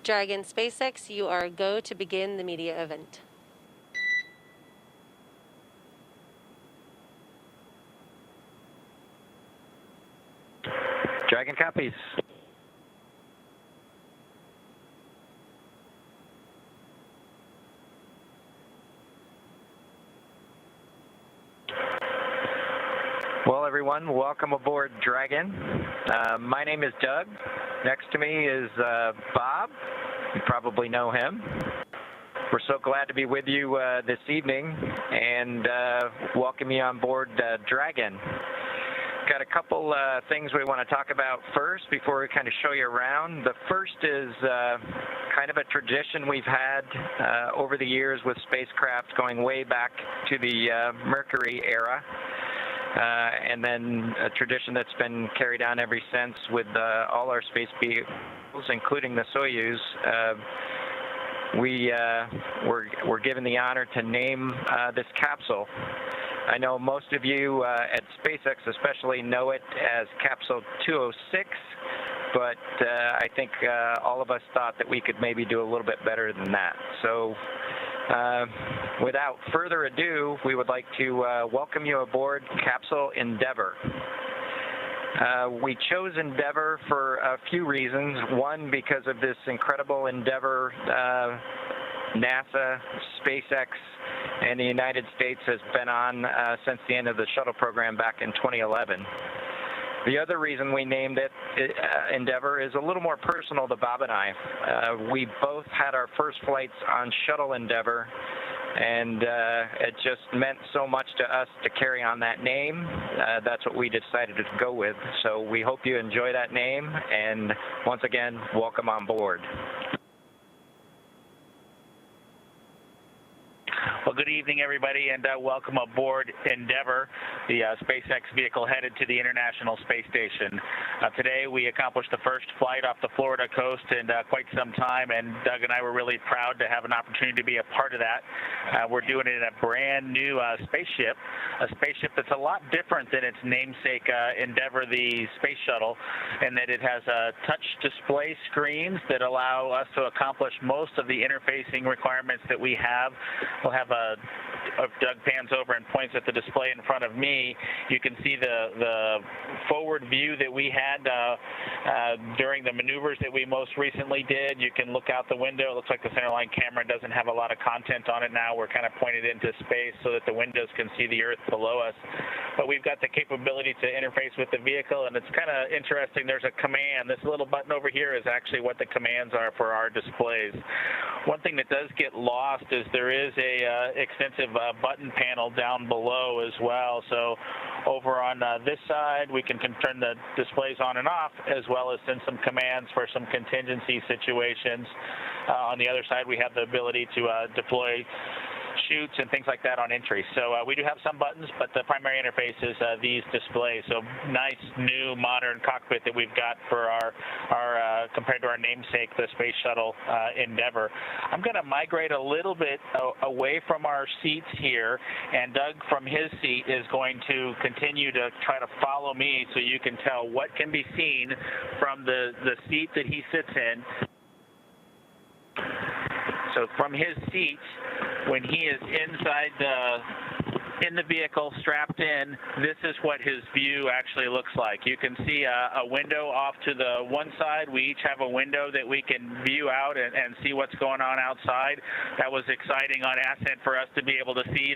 Dragon SpaceX, you are go to begin the media event. Dragon copies. Well, everyone, welcome aboard Dragon. My name is Doug. Next to me is Bob. You probably know him. We're so glad to be with you this evening and welcome you on board Dragon. Got a couple things we want to talk about first before we kind of show you around. The first is kind of a tradition we've had over the years with spacecraft going way back to the Mercury era. And then a tradition that's been carried on ever since with all our space vehicles, including the Soyuz. We're given the honor to name this capsule. I know most of you at SpaceX especially know it as Capsule 206, but I think all of us thought that we could maybe do a little bit better than that. So without further ado, we would like to welcome you aboard Capsule Endeavour. We chose Endeavour for a few reasons. One, because of this incredible Endeavour NASA, SpaceX, and the United States has been on since the end of the shuttle program back in 2011. The other reason we named it Endeavour is a little more personal to Bob and I. We both had our first flights on Shuttle Endeavour, and it just meant so much to us to carry on that name. That's what we decided to go with. So we hope you enjoy that name, and once again, welcome on board. Well, good evening, everybody, and welcome aboard Endeavour, the SpaceX vehicle headed to the International Space Station. Today, we accomplished the first flight off the Florida coast in quite some time, and Doug and I were really proud to have an opportunity to be a part of that. We're doing it in a brand new spaceship, a spaceship that's a lot different than its namesake Endeavour, the space shuttle, in that it has touch display screens that allow us to accomplish most of the interfacing requirements that we have. We'll have if Doug pans over and points at the display in front of me, you can see the forward view that we had during the maneuvers that we most recently did. You can look out the window. It looks like the centerline camera doesn't have a lot of content on it now. We're kind of pointed into space so that the windows can see the Earth below us. But we've got the capability to interface with the vehicle, and it's kind of interesting. There's a command. This little button over here is actually what the commands are for our displays. One thing that does get lost is there is a extensive button panel down below as well. So over on this side, we can turn the displays on and off, as well as send some commands for some contingency situations. On the other side, we have the ability to deploy chutes and things like that on entry. So we do have some buttons, but the primary interface is these displays. So nice, new, modern cockpit that we've got for our compared to our namesake, the Space Shuttle Endeavour. I'm going to migrate a little bit away from our seats here, and Doug from his seat is going to continue to try to follow me so you can tell what can be seen from the seat that he sits in. So from his seat, when he is inside in the vehicle, strapped in, this is what his view actually looks like. You can see a window off to the one side. We each have a window that we can view out and see what's going on outside. That was exciting on ascent for us to be able to see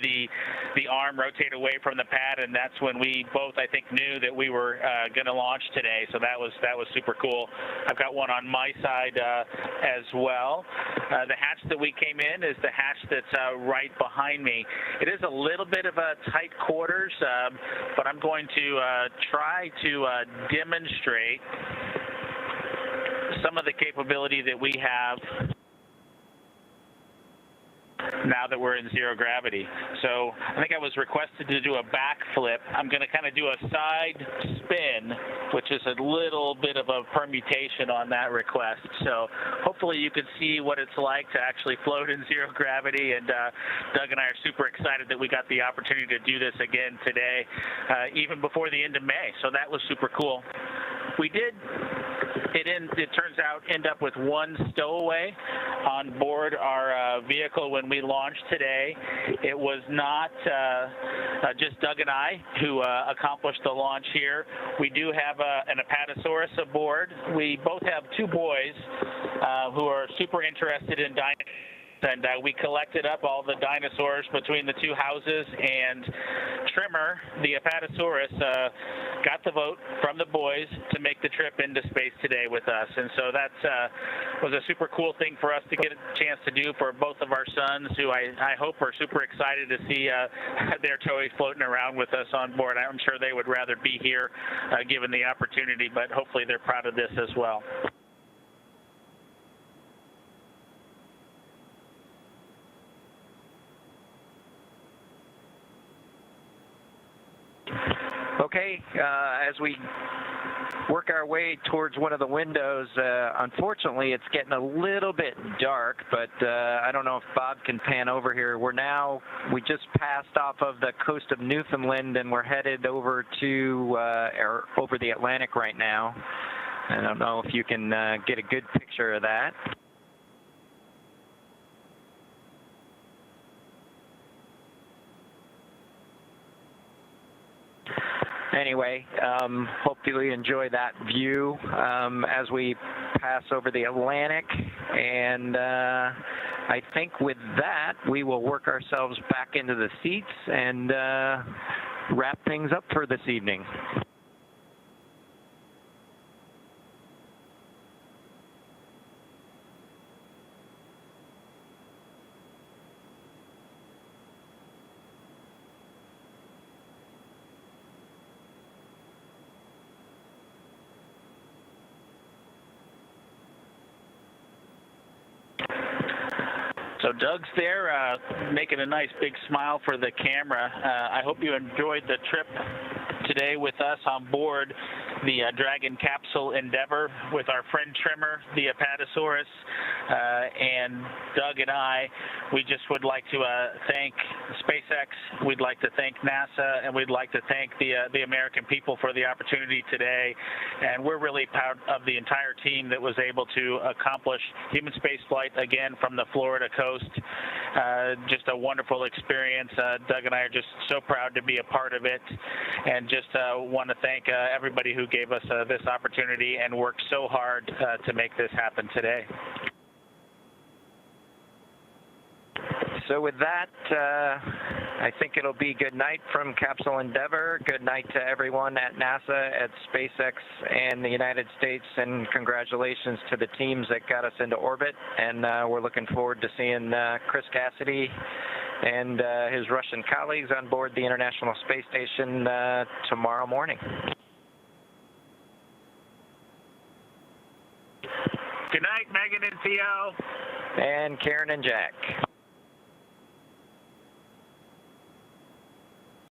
the arm rotate away from the pad, and that's when we both, I think, knew that we were going to launch today. So that was super cool. I've got one on my side as well. The hatch that we came in is the hatch that's right behind me. It is a little bit of a tight quarters, but I'm going to try to demonstrate some of the capability that we have now that we're in zero gravity. So I think I was requested to do a backflip. I'm going to kind of do a side spin, which is a little bit of a permutation on that request. So hopefully you can see what it's like to actually float in zero gravity. And Doug and I are super excited that we got the opportunity to do this again today, even before the end of May. So that was super cool. We did it turns out, end up with one stowaway on board our vehicle when we launched today. It was not just Doug and I who accomplished the launch here. We do have an Apatosaurus aboard. We both have two boys who are super interested in dinosaurs. And we collected up all the dinosaurs between the two houses, and Trimmer, the Apatosaurus, got the vote from the boys to make the trip into space today with us. And so that was a super cool thing for us to get a chance to do for both of our sons, who I hope are super excited to see their toys floating around with us on board. I'm sure they would rather be here given the opportunity, but hopefully they're proud of this as well. Okay, as we work our way towards one of the windows, unfortunately it's getting a little bit dark, but I don't know if Bob can pan over here. We just passed off of the coast of Newfoundland, and we're headed over to over the Atlantic right now. I don't know if you can get a good picture of that. Anyway, hopefully you enjoy that view as we pass over the Atlantic, and I think with that we will work ourselves back into the seats and wrap things up for this evening. So Doug's there making a nice big smile for the camera. I hope you enjoyed the trip today with us on board the Dragon capsule Endeavour with our friend Trimmer, the Apatosaurus, and Doug and I. We just would like to thank SpaceX, we'd like to thank NASA, and we'd like to thank the American people for the opportunity today. And we're really proud of the entire team that was able to accomplish human spaceflight again from the Florida coast. Just a wonderful experience. Doug and I are just so proud to be a part of it, and just want to thank everybody who gave us this opportunity and worked so hard to make this happen today. So with that, I think it'll be good night from Capsule Endeavour. Good night to everyone at NASA, at SpaceX, and the United States, and congratulations to the teams that got us into orbit. And we're looking forward to seeing Chris Cassidy and his Russian colleagues on board the International Space Station tomorrow morning. Good night, Megan and Theo. And Karen and Jack.